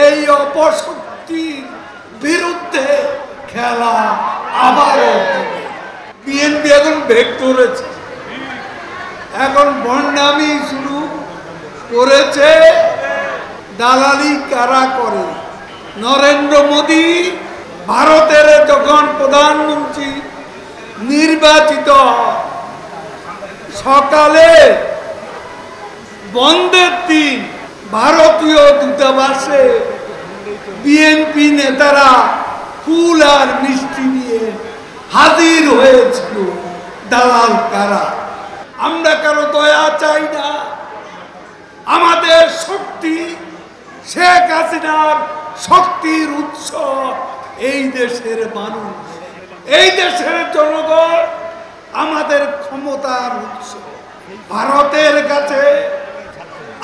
এই অপশক্তির বিরুদ্ধে খেলা আবারও বিএনপি এখন ভেগ করেছে, এখন বন্ডামি শুরু করেছে। দালালি কারা করে? নরেন্দ্র মোদী ভারতের যখন প্রধানমন্ত্রী নির্বাচিত সকালে বন্ধের দিন ভারতীয় দূতাবাসে বিএনপি নেতারা ফুল আর মিষ্টি নিয়ে হাজির হয়েছিল। দালাল কারা? আমরা কারো দয়া চাই না। আমাদের শক্তি শেখ হাসিনার শক্তির উৎস এই দেশের মানুষ, এই দেশের জনগণ আমাদের ক্ষমতার উৎস। ভারতের কাছে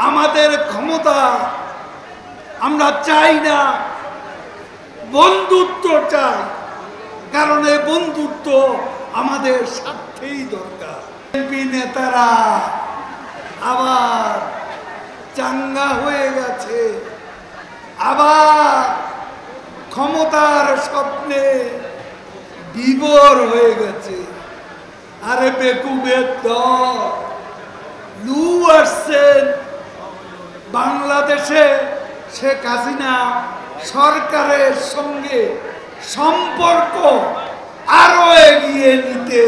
আমাদের ক্ষমতা আমরা চাই না, বন্ধুত্ব চাই, কারণ এই বন্ধুত্ব আমাদের স্বার্থেই দরকার। বিএনপি নেতারা আবার চাঙ্গা হয়ে গেছে, আবার ক্ষমতার স্বপ্নে বিভোর হয়ে গেছে। আরে বেকুবের দল, লু আসছেন বাংলাদেশে শেখ হাসিনা সরকারের সঙ্গে সম্পর্ক আরো এগিয়ে নিতে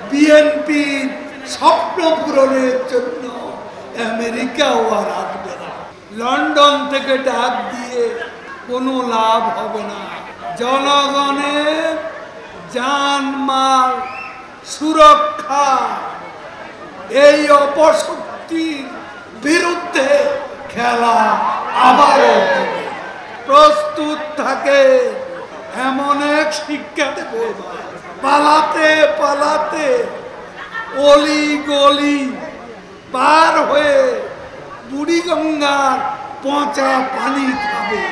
বিএনপির স্বপ্ন পূরণের জন্য আমেরিকাও আর আসবে না। লন্ডন থেকে ডাক দিয়ে কোনো লাভ হবে না। জনগণের জানমাল সুরক্ষা এই অপশক্তির বিরুদ্ধে খেলা আবারও হবে। প্রস্তুত থাকে, এমন এক শিক্ষা দেব পালাতে পালাতে অলি গলি পার হয়ে বুড়িগঙ্গার পচা পানি খাবে।